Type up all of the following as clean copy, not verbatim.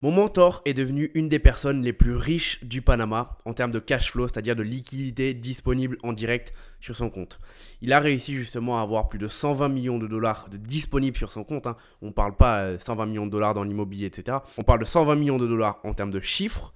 Mon mentor est devenu une des personnes les plus riches du Panama en termes de cash flow, c'est-à-dire de liquidité disponible en direct sur son compte. Il a réussi justement à avoir plus de 120 millions de dollars de disponibles sur son compte. On ne parle pas 120 millions de dollars dans l'immobilier, etc. On parle de 120 millions de dollars en termes de chiffres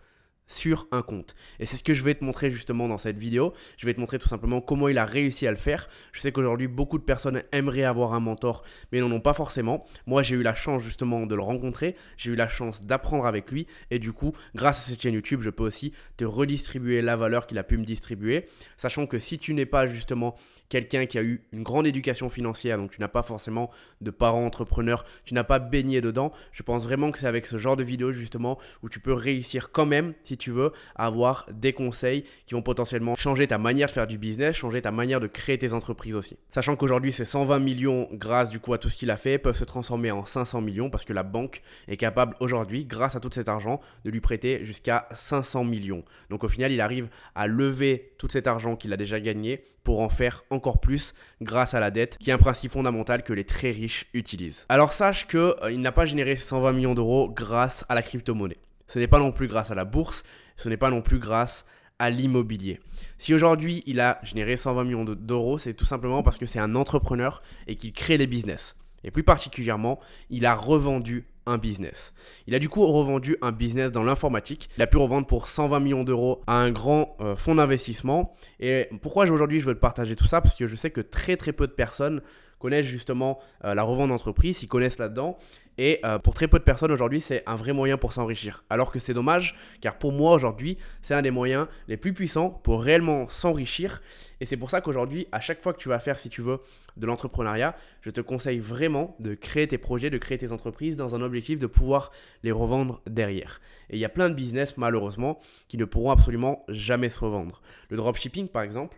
sur un compte. Et c'est ce que je vais te montrer justement dans cette vidéo. Je vais te montrer tout simplement comment il a réussi à le faire. Je sais qu'aujourd'hui, beaucoup de personnes aimeraient avoir un mentor, mais n'en ont pas forcément. Moi, j'ai eu la chance justement de le rencontrer. J'ai eu la chance d'apprendre avec lui. Et du coup, grâce à cette chaîne YouTube, je peux aussi te redistribuer la valeur qu'il a pu me distribuer. Sachant que si tu n'es pas justement quelqu'un qui a eu une grande éducation financière, donc tu n'as pas forcément de parents entrepreneurs, tu n'as pas baigné dedans, je pense vraiment que c'est avec ce genre de vidéo justement où tu peux réussir quand même, si tu veux, à avoir des conseils qui vont potentiellement changer ta manière de faire du business, changer ta manière de créer tes entreprises aussi. Sachant qu'aujourd'hui, ces 120 millions, grâce du coup à tout ce qu'il a fait, peuvent se transformer en 500 millions parce que la banque est capable aujourd'hui, grâce à tout cet argent, de lui prêter jusqu'à 500 millions. Donc au final, il arrive à lever tout cet argent qu'il a déjà gagné pour en faire encore plus grâce à la dette, qui est un principe fondamental que les très riches utilisent. Alors sache qu'il n'a pas généré 120 millions d'euros grâce à la crypto-monnaie. Ce n'est pas non plus grâce à la bourse, ce n'est pas non plus grâce à l'immobilier. Si aujourd'hui il a généré 120 millions d'euros, c'est tout simplement parce que c'est un entrepreneur et qu'il crée les business. Et plus particulièrement, il a revendu un business. Il a du coup revendu un business dans l'informatique. Il a pu revendre pour 120 millions d'euros à un grand fonds d'investissement. Et pourquoi aujourd'hui je veux te partager tout ça? Parce que je sais que très peu de personnes connaissent justement la revente d'entreprise, s'y connaissent là-dedans. Et pour très peu de personnes aujourd'hui, c'est un vrai moyen pour s'enrichir. Alors que c'est dommage, car pour moi aujourd'hui, c'est un des moyens les plus puissants pour réellement s'enrichir. Et c'est pour ça qu'aujourd'hui, à chaque fois que tu vas faire, si tu veux, de l'entrepreneuriat, je te conseille vraiment de créer tes projets, de créer tes entreprises dans un objectif de pouvoir les revendre derrière. Et il y a plein de business, malheureusement, qui ne pourront absolument jamais se revendre. Le dropshipping, par exemple,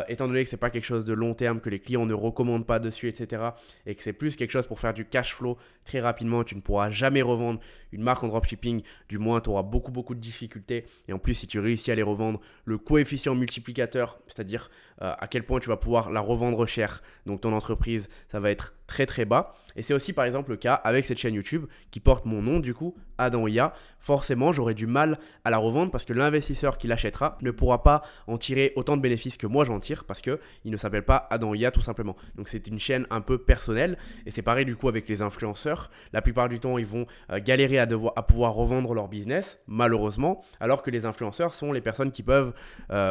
étant donné que ce n'est pas quelque chose de long terme, que les clients ne recommandent pas dessus, etc., et que c'est plus quelque chose pour faire du cash flow très rapidement, tu ne pourras jamais revendre une marque en dropshipping, du moins tu auras beaucoup de difficultés. Et en plus, si tu réussis à les revendre, le coefficient multiplicateur, c'est-à-dire à quel point tu vas pouvoir la revendre cher, donc ton entreprise, ça va être très bas. Et c'est aussi par exemple le cas avec cette chaîne YouTube qui porte mon nom du coup, Adam IA. Forcément, j'aurai du mal à la revendre parce que l'investisseur qui l'achètera ne pourra pas en tirer autant de bénéfices que moi j'en tire parce qu'il ne s'appelle pas Adam IA tout simplement. Donc c'est une chaîne un peu personnelle et c'est pareil du coup avec les influenceurs. La plupart du temps, ils vont galérer à pouvoir revendre leur business, malheureusement, alors que les influenceurs sont les personnes qui peuvent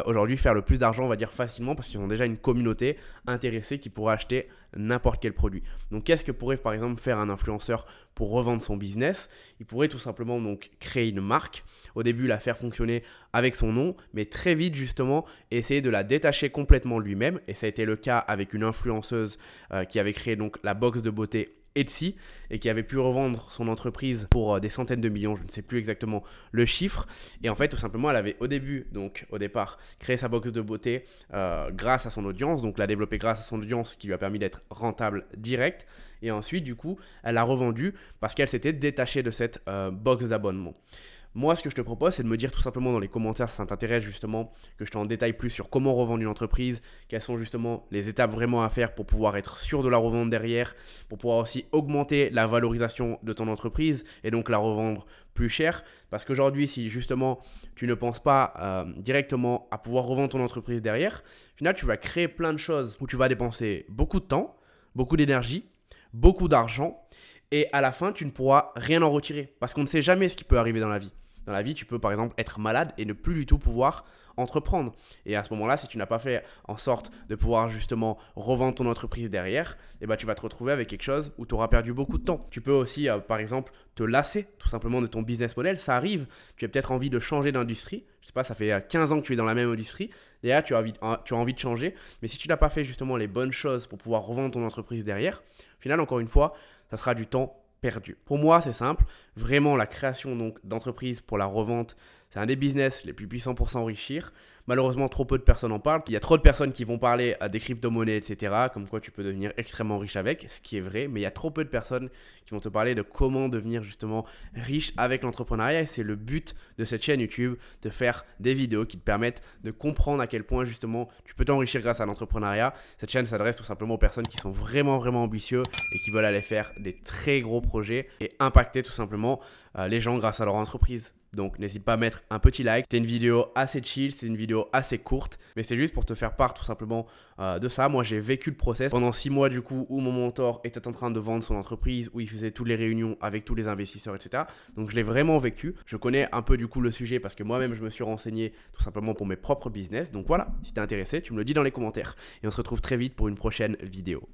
aujourd'hui faire le plus d'argent, on va dire facilement, parce qu'ils ont déjà une communauté intéressée qui pourra acheter n'importe quel produit. Donc qu'est-ce que pourrait par exemple faire un influenceur pour revendre son business? Il pourrait tout simplement donc créer une marque, au début la faire fonctionner avec son nom, mais très vite justement essayer de la détacher complètement lui-même, et ça a été le cas avec une influenceuse qui avait créé donc la box de beauté Etsy et qui avait pu revendre son entreprise pour des centaines de millions, je ne sais plus exactement le chiffre. Et en fait, tout simplement, elle avait au départ, créé sa box de beauté grâce à son audience, donc l'a développée grâce à son audience qui lui a permis d'être rentable direct. Et ensuite, du coup, elle l'a revendue parce qu'elle s'était détachée de cette box d'abonnement. Moi, ce que je te propose, c'est de me dire tout simplement dans les commentaires si ça t'intéresse justement que je t'en détaille plus sur comment revendre une entreprise, quelles sont justement les étapes vraiment à faire pour pouvoir être sûr de la revendre derrière, pour pouvoir aussi augmenter la valorisation de ton entreprise et donc la revendre plus cher. Parce qu'aujourd'hui, si justement tu ne penses pas directement à pouvoir revendre ton entreprise derrière, au final, tu vas créer plein de choses où tu vas dépenser beaucoup de temps, beaucoup d'énergie, beaucoup d'argent et à la fin, tu ne pourras rien en retirer parce qu'on ne sait jamais ce qui peut arriver dans la vie. Dans la vie, tu peux par exemple être malade et ne plus du tout pouvoir entreprendre. Et à ce moment-là, si tu n'as pas fait en sorte de pouvoir justement revendre ton entreprise derrière, tu vas te retrouver avec quelque chose où tu auras perdu beaucoup de temps. Tu peux aussi, par exemple, te lasser tout simplement de ton business model. Ça arrive, tu as peut-être envie de changer d'industrie. Je sais pas, ça fait 15 ans que tu es dans la même industrie. Et là, tu as envie de changer. Mais si tu n'as pas fait justement les bonnes choses pour pouvoir revendre ton entreprise derrière, au final, encore une fois, ça sera du temps perdu. Pour moi, c'est simple. Vraiment, la création donc d'entreprise pour la revente, C'est un des business les plus puissants pour s'enrichir. Malheureusement, trop peu de personnes en parlent. Il y a trop de personnes qui vont parler à des crypto-monnaies, etc. Comme quoi tu peux devenir extrêmement riche avec, ce qui est vrai. Mais il y a trop peu de personnes qui vont te parler de comment devenir justement riche avec l'entrepreneuriat. Et c'est le but de cette chaîne YouTube, de faire des vidéos qui te permettent de comprendre à quel point justement tu peux t'enrichir grâce à l'entrepreneuriat. Cette chaîne s'adresse tout simplement aux personnes qui sont vraiment ambitieux et qui veulent aller faire des très gros projets et impacter tout simplement les gens grâce à leur entreprise. Donc n'hésite pas à mettre un petit like. C'est une vidéo assez chill, c'est une vidéo assez courte, mais c'est juste pour te faire part tout simplement de ça. Moi j'ai vécu le process pendant 6 mois du coup où mon mentor était en train de vendre son entreprise, où il faisait toutes les réunions avec tous les investisseurs, etc. Donc je l'ai vraiment vécu. Je connais un peu du coup le sujet parce que moi-même je me suis renseigné tout simplement pour mes propres business. Donc voilà, si t'es intéressé, tu me le dis dans les commentaires. Et on se retrouve très vite pour une prochaine vidéo.